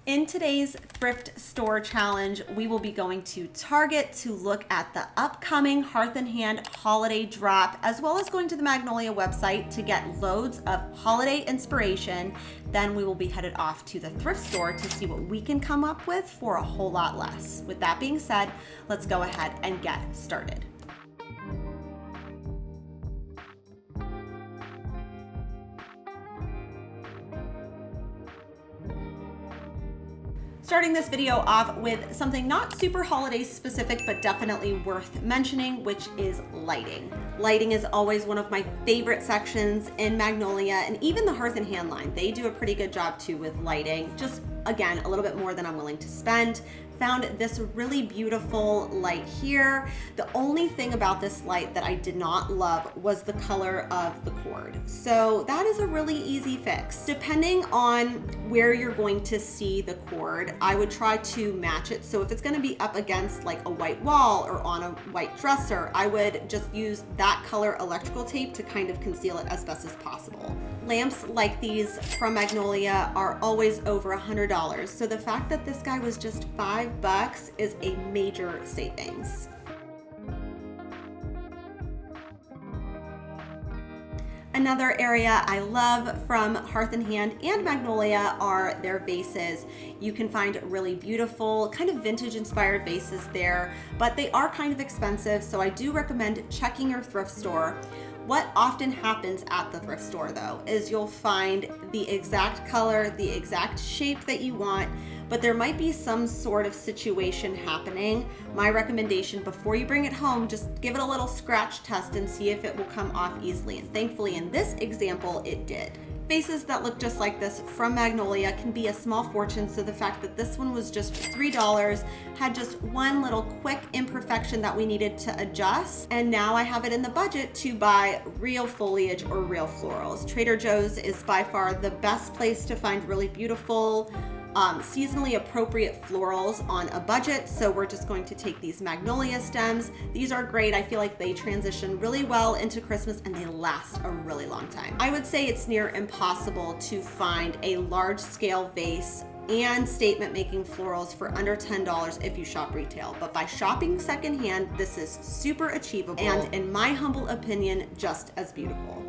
In today's thrift store challenge, we will be going to Target to look at the upcoming Hearth and Hand holiday drop, as well as going to the Magnolia website to get loads of holiday inspiration. Then we will be headed off to the thrift store to see what we can come up with for a whole lot less. With that being said, let's go ahead and get started. Starting this video off with something not super holiday specific, but definitely worth mentioning, which is lighting. Lighting is always one of my favorite sections in Magnolia, and even the Hearth and Hand line. They do a pretty good job too with lighting. Just again, a little bit more than I'm willing to spend. Found this really beautiful light here. The only thing about this light that I did not love was the color of the cord. So that is a really easy fix. Depending on where you're going to see the cord, I would try to match it. So if it's gonna be up against like a white wall or on a white dresser, I would just use that color electrical tape to kind of conceal it as best as possible. Lamps like these from Magnolia are always over $100. So the fact that this guy was just $5 is a major savings. Another area I love from Hearth and Hand and Magnolia are their vases. You can find really beautiful, kind of vintage inspired vases there, but they are kind of expensive, so I do recommend checking your thrift store. What often happens at the thrift store though is you'll find the exact color, the exact shape that you want, but there might be some sort of situation happening. My recommendation before you bring it home, just give it a little scratch test and see if it will come off easily. And thankfully in this example, it did. Vases that look just like this from Magnolia can be a small fortune, so the fact that this one was just $3 had just one little quick imperfection that we needed to adjust, and now I have it in the budget to buy real foliage or real florals. Trader Joe's is by far the best place to find really beautiful, seasonally appropriate florals on a budget. So we're just going to take these Magnolia stems. These are great. I feel like they transition really well into Christmas and they last a really long time. I would say it's near impossible to find a large scale vase and statement making florals for under $10 if you shop retail. But by shopping secondhand, this is super achievable and in my humble opinion, just as beautiful.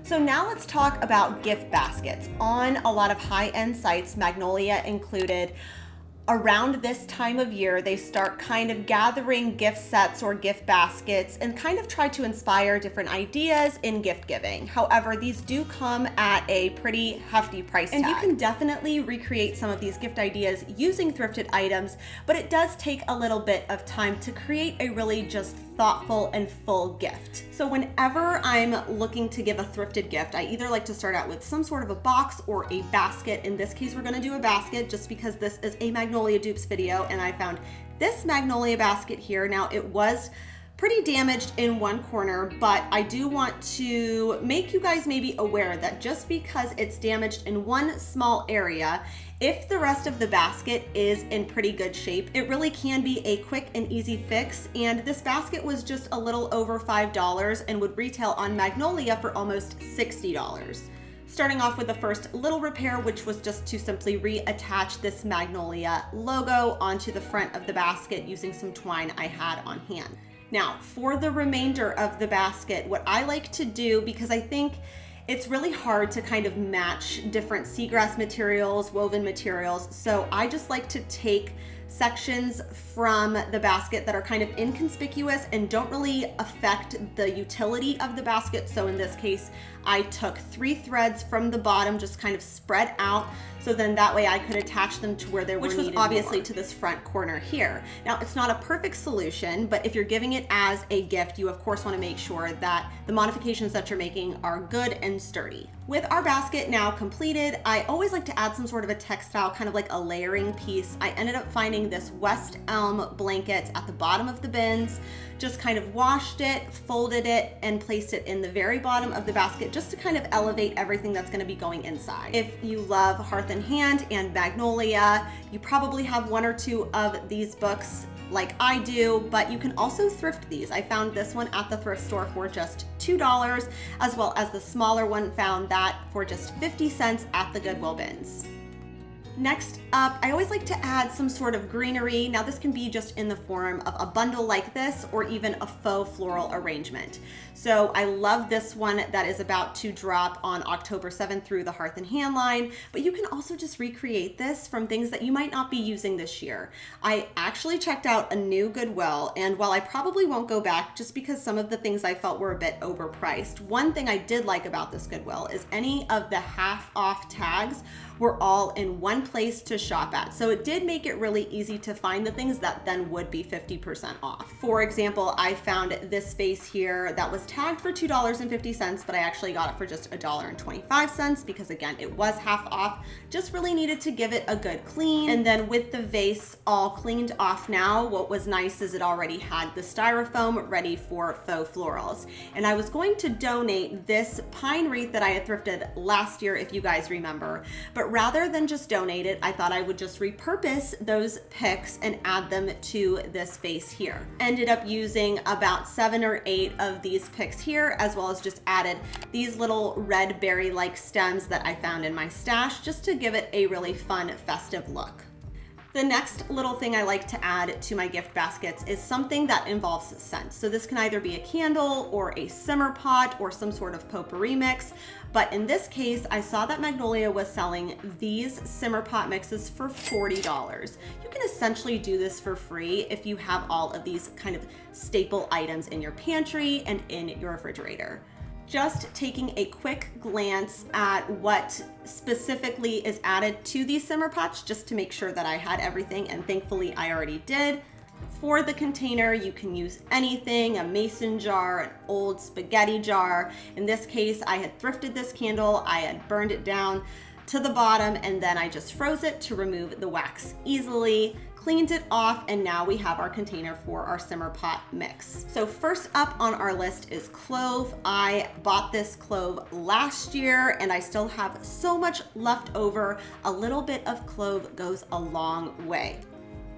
So now let's talk about gift baskets. On a lot of high-end sites, Magnolia included, around this time of year, they start kind of gathering gift sets or gift baskets and kind of try to inspire different ideas in gift giving. However, these do come at a pretty hefty price tag. And you can definitely recreate some of these gift ideas using thrifted items, but it does take a little bit of time to create a really just thoughtful and full gift. So whenever I'm looking to give a thrifted gift, I either like to start out with some sort of a box or a basket. In this case, we're gonna do a basket just because this is a Magnolia dupes video and I found this Magnolia basket here. Now it was pretty damaged in one corner, but I do want to make you guys maybe aware that just because it's damaged in one small area, if the rest of the basket is in pretty good shape, it really can be a quick and easy fix. And this basket was just a little over $5 and would retail on Magnolia for almost $60. Starting off with the first little repair, which was just to simply reattach this Magnolia logo onto the front of the basket using some twine I had on hand. Now, for the remainder of the basket, what I like to do, because I think it's really hard to kind of match different seagrass materials, woven materials, so I just like to take sections from the basket that are kind of inconspicuous and don't really affect the utility of the basket. So in this case, I took 3 threads from the bottom, just kind of spread out, so then that way I could attach them to where they were needed, which was obviously to this front corner here. Now, it's not a perfect solution, but if you're giving it as a gift, you of course want to make sure that the modifications that you're making are good and sturdy. With our basket now completed, I always like to add some sort of a textile, kind of like a layering piece. I ended up finding this West Elm blanket at the bottom of the bins, just kind of washed it, folded it, and placed it in the very bottom of the basket just to kind of elevate everything that's going to be going inside. If you love Hearth and Hand and Magnolia, you probably have 1 or 2 of these books like I do, but you can also thrift these. I found this one at the thrift store for just $2, as well as the smaller one, found that for just 50 cents at the Goodwill bins. Next up, I always like to add some sort of greenery. Now this can be just in the form of a bundle like this or even a faux floral arrangement. So I love this one that is about to drop on October 7th through the Hearth and Hand line, but you can also just recreate this from things that you might not be using this year. I actually checked out a new Goodwill, and while I probably won't go back just because some of the things I felt were a bit overpriced, one thing I did like about this Goodwill is any of the half off tags were all in one place to shop at. So it did make it really easy to find the things that then would be 50% off. For example, I found this vase here that was tagged for $2.50, but I actually got it for just $1.25 because again, it was half off. Just really needed to give it a good clean. And then with the vase all cleaned off now, what was nice is it already had the styrofoam ready for faux florals. And I was going to donate this pine wreath that I had thrifted last year, if you guys remember, but rather than just donate it, I thought I would just repurpose those picks and add them to this vase here. Ended up using about 7 or 8 of these picks here, as well as just added these little red berry-like stems that I found in my stash just to give it a really fun, festive look. The next little thing I like to add to my gift baskets is something that involves scent. So this can either be a candle or a simmer pot or some sort of potpourri mix. But in this case, I saw that Magnolia was selling these simmer pot mixes for $40. You can essentially do this for free if you have all of these kind of staple items in your pantry and in your refrigerator. Just taking a quick glance at what specifically is added to these simmer pots just to make sure that I had everything, and thankfully I already did. For the container, you can use anything, a mason jar, an old spaghetti jar. In this case, I had thrifted this candle, I had burned it down to the bottom, and then I just froze it to remove the wax easily, cleaned it off, and now we have our container for our simmer pot mix. So first up on our list is clove. I bought this clove last year and I still have so much left over. A little bit of clove goes a long way.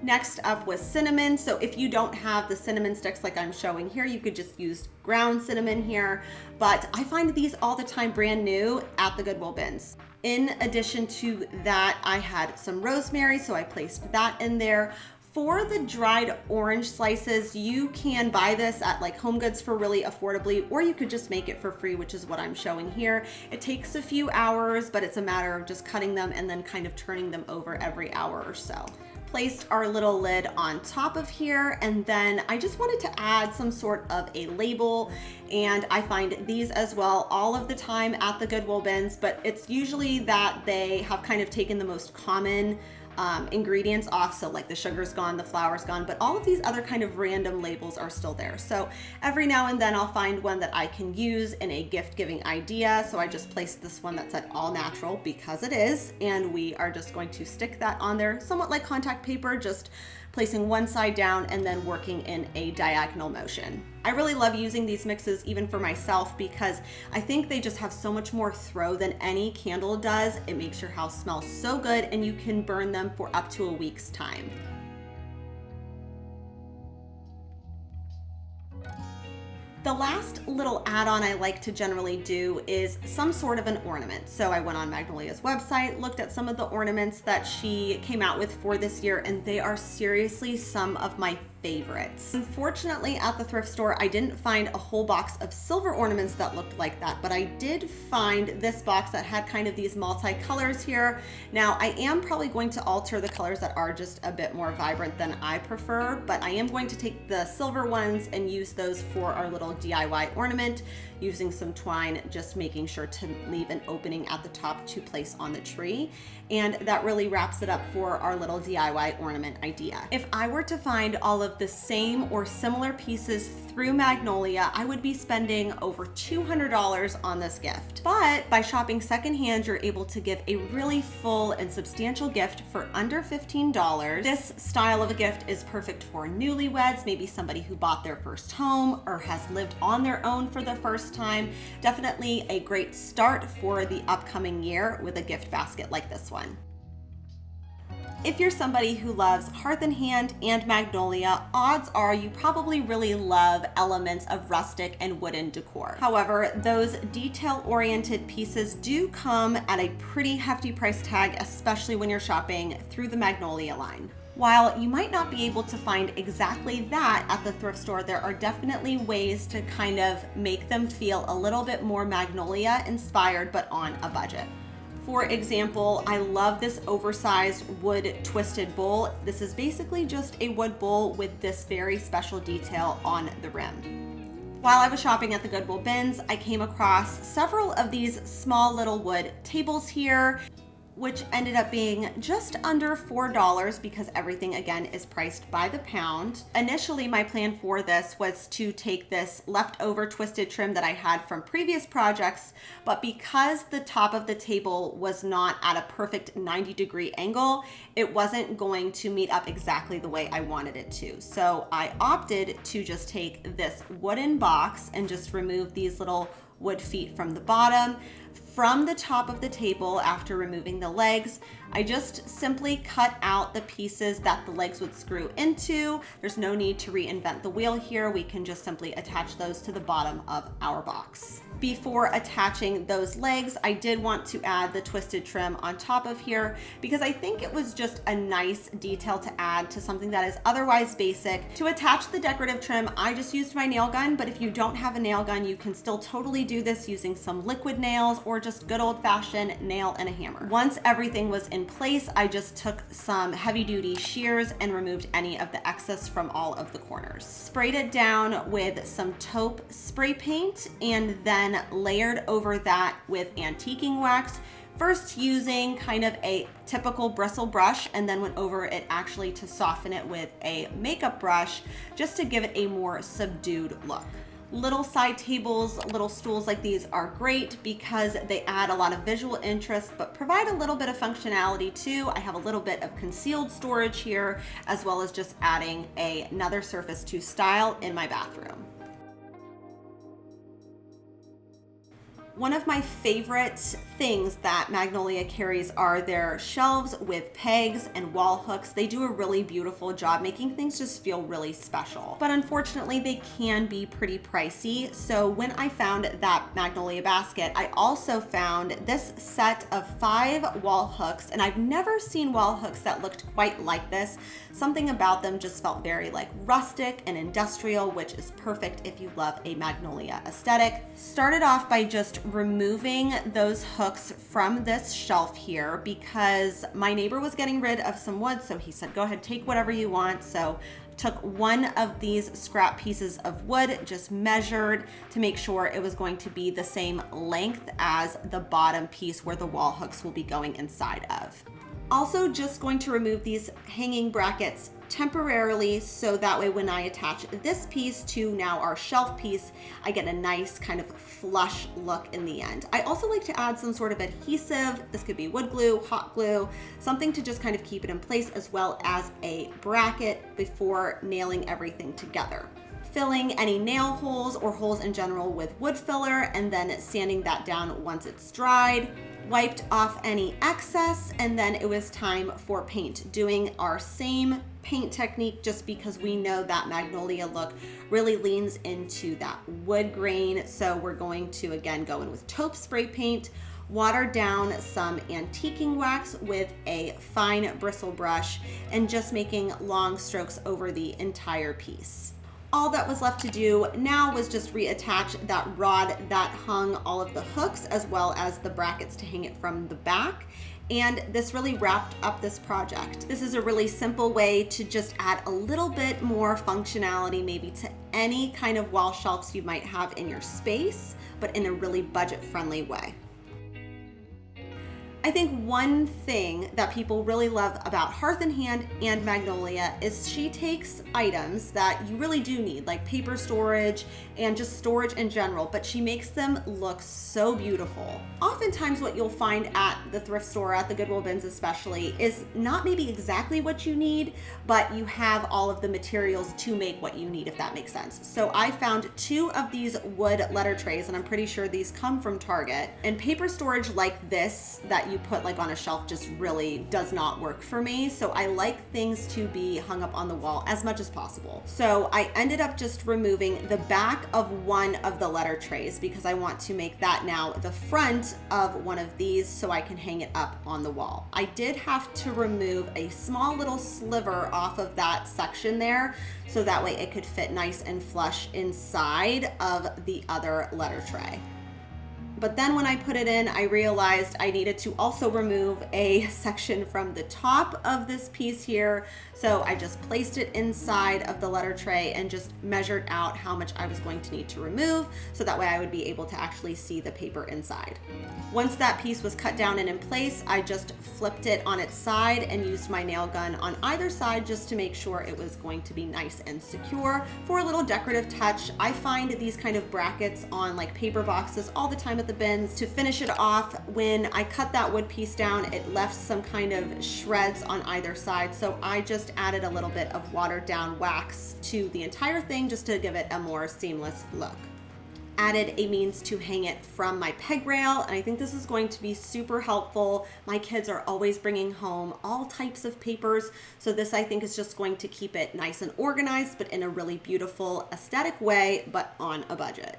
Next up was cinnamon. So if you don't have the cinnamon sticks like I'm showing here, you could just use ground cinnamon here, but I find these all the time brand new at the Goodwill bins. In addition to that, I had some rosemary, so I placed that in there. For the dried orange slices, you can buy this at like Home Goods for really affordably, or you could just make it for free, which is what I'm showing here. It takes a few hours, but it's a matter of just cutting them and then kind of turning them over every hour or so. Placed our little lid on top of here, and then I just wanted to add some sort of a label, and I find these as well all of the time at the Goodwill bins, but it's usually that they have kind of taken the most common ingredients off, so like the sugar's gone, the flour's gone, but all of these other kind of random labels are still there. So every now and then I'll find one that I can use in a gift giving idea, so I just placed this one that said all natural because it is, and we are just going to stick that on there somewhat like contact paper, just placing one side down and then working in a diagonal motion. I really love using these mixes even for myself because I think they just have so much more throw than any candle does. It makes your house smell so good, and you can burn them for up to a week's time. The last little add-on I like to generally do is some sort of an ornament. So I went on Magnolia's website, looked at some of the ornaments that she came out with for this year, and they are seriously some of my favorites. Unfortunately, at the thrift store, I didn't find a whole box of silver ornaments that looked like that, but I did find this box that had kind of these multi-colors here. Now, I am probably going to alter the colors that are just a bit more vibrant than I prefer, but I am going to take the silver ones and use those for our little DIY ornament, using some twine, just making sure to leave an opening at the top to place on the tree. And that really wraps it up for our little DIY ornament idea. If I were to find all of the same or similar pieces through Magnolia, I would be spending over $200 on this gift. But by shopping secondhand, you're able to give a really full and substantial gift for under $15. This style of a gift is perfect for newlyweds, maybe somebody who bought their first home or has lived on their own for the first time. Definitely a great start for the upcoming year with a gift basket like this one. If you're somebody who loves Hearth and Hand and Magnolia, odds are you probably really love elements of rustic and wooden decor. However, those detail-oriented pieces do come at a pretty hefty price tag, especially when you're shopping through the Magnolia line. While you might not be able to find exactly that at the thrift store, there are definitely ways to kind of make them feel a little bit more Magnolia inspired, but on a budget. For example, I love this oversized wood twisted bowl. This is basically just a wood bowl with this very special detail on the rim. While I was shopping at the Goodwill bins, I came across several of these small little wood tables here, which ended up being just under $4 because everything again is priced by the pound. Initially, my plan for this was to take this leftover twisted trim that I had from previous projects, but because the top of the table was not at a perfect 90-degree angle, it wasn't going to meet up exactly the way I wanted it to. So I opted to just take this wooden box and just remove these little wood feet from the bottom. From the top of the table, after removing the legs, I just simply cut out the pieces that the legs would screw into. There's no need to reinvent the wheel here. We can just simply attach those to the bottom of our box. Before attaching those legs, I did want to add the twisted trim on top of here because I think it was just a nice detail to add to something that is otherwise basic. To attach the decorative trim, I just used my nail gun, but if you don't have a nail gun, you can still totally do this using some liquid nails or just good old-fashioned nail and a hammer. Once everything was in place, I just took some heavy-duty shears and removed any of the excess from all of the corners. Sprayed it down with some taupe spray paint and then layered over that with antiquing wax, first using kind of a typical bristle brush and then went over it actually to soften it with a makeup brush just to give it a more subdued look. Little side tables, little stools like these are great because they add a lot of visual interest but provide a little bit of functionality too. I have a little bit of concealed storage here as well as just adding another surface to style in my bathroom. One of my favorite things that Magnolia carries are their shelves with pegs and wall hooks. They do a really beautiful job making things just feel really special. But unfortunately, they can be pretty pricey. So when I found that Magnolia basket, I also found this set of 5 wall hooks, and I've never seen wall hooks that looked quite like this. Something about them just felt very like rustic and industrial, which is perfect if you love a Magnolia aesthetic. Started off by just removing those hooks from this shelf here because my neighbor was getting rid of some wood, so he said, go ahead, take whatever you want. So took one of these scrap pieces of wood, just measured to make sure it was going to be the same length as the bottom piece where the wall hooks will be going inside of. Also just going to remove these hanging brackets temporarily so that way when I attach this piece to now our shelf piece, I get a nice kind of flush look in the end. I also like to add some sort of adhesive. This could be wood glue, hot glue, something to just kind of keep it in place, as well as a bracket before nailing everything together. Filling any nail holes or holes in general with wood filler and then sanding that down once it's dried. Wiped off any excess, and then it was time for paint. Doing our same paint technique just because we know that Magnolia look really leans into that wood grain. So we're going to again go in with taupe spray paint, water down some antiquing wax with a fine bristle brush, and just making long strokes over the entire piece. All that was left to do now was just reattach that rod that hung all of the hooks as well as the brackets to hang it from the back. And this really wrapped up this project. This is a really simple way to just add a little bit more functionality maybe to any kind of wall shelves you might have in your space, but in a really budget-friendly way. I think one thing that people really love about Hearth and Hand and Magnolia is she takes items that you really do need, like paper storage and just storage in general, but she makes them look so beautiful. Oftentimes what you'll find at the thrift store, at the Goodwill bins especially, is not maybe exactly what you need, but you have all of the materials to make what you need, if that makes sense. So I found 2 of these wood letter trays, and I'm pretty sure these come from Target, and paper storage like this that you put like on a shelf just really does not work for me. So I like things to be hung up on the wall as much as possible. So I ended up just removing the back of one of the letter trays because I want to make that now the front of one of these so I can hang it up on the wall. I did have to remove a small little sliver off of that section there so that way it could fit nice and flush inside of the other letter tray. But then when I put it in, I realized I needed to also remove a section from the top of this piece here. So I just placed it inside of the letter tray and just measured out how much I was going to need to remove so that way I would be able to actually see the paper inside. Once that piece was cut down and in place, I just flipped it on its side and used my nail gun on either side just to make sure it was going to be nice and secure. For a little decorative touch, I find these kind of brackets on like paper boxes all the time at the bins. To finish it off, when I cut that wood piece down, it left some kind of shreds on either side. So I just added a little bit of watered down wax to the entire thing just to give it a more seamless look. Added a means to hang it from my peg rail, and I think this is going to be super helpful. My kids are always bringing home all types of papers, so this I think is just going to keep it nice and organized, but in a really beautiful aesthetic way, but on a budget.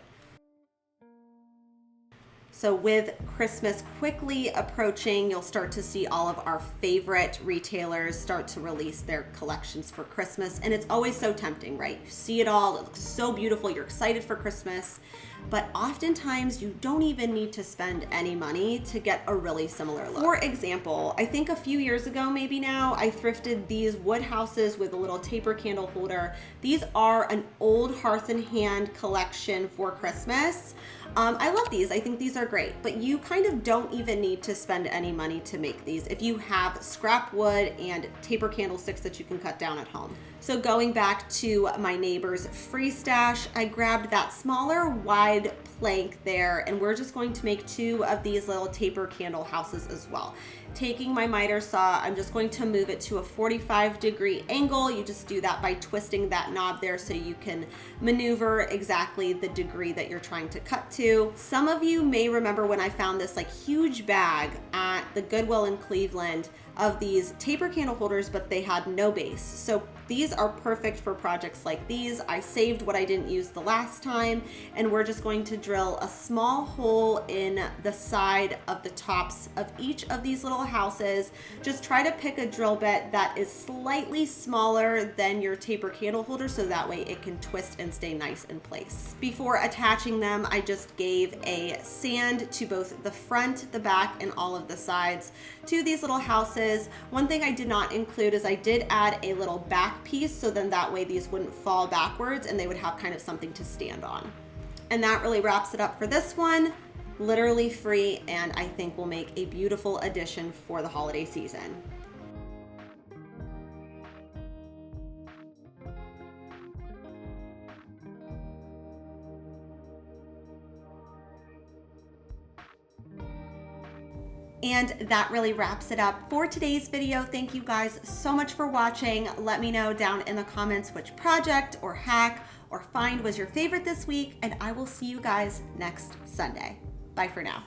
So with Christmas quickly approaching, you'll start to see all of our favorite retailers start to release their collections for Christmas. And it's always so tempting, right? You see it all, it looks so beautiful, you're excited for Christmas. But oftentimes you don't even need to spend any money to get a really similar look. For example, I think a few years ago, maybe now, I thrifted these wood houses with a little taper candle holder. These are an old Hearth and Hand collection for Christmas. I love these. I think these are great, but you kind of don't even need to spend any money to make these if you have scrap wood and taper candlesticks that you can cut down at home. So going back to my neighbor's free stash, I grabbed that smaller wide plank there, and we're just going to make 2 of these little taper candle houses as well. Taking my miter saw, I'm just going to move it to a 45-degree angle. You just do that by twisting that knob there so you can maneuver exactly the degree that you're trying to cut to. Some of you may remember when I found this like huge bag at the Goodwill in Cleveland of these taper candle holders, but they had no base. So these are perfect for projects like these. I saved what I didn't use the last time, and we're just going to drill a small hole in the side of the tops of each of these little houses. Just try to pick a drill bit that is slightly smaller than your taper candle holder so that way it can twist and stay nice in place. Before attaching them, I just gave a sand to both the front, the back, and all of the sides to these little houses. One thing I did not include is I did add a little back piece, so then that way these wouldn't fall backwards and they would have kind of something to stand on. And that really wraps it up for this one. Literally free, and I think will make a beautiful addition for the holiday season. And that really wraps it up for today's video. Thank you guys so much for watching. Let me know down in the comments which project or hack or find was your favorite this week, and I will see you guys next Sunday. Bye for now.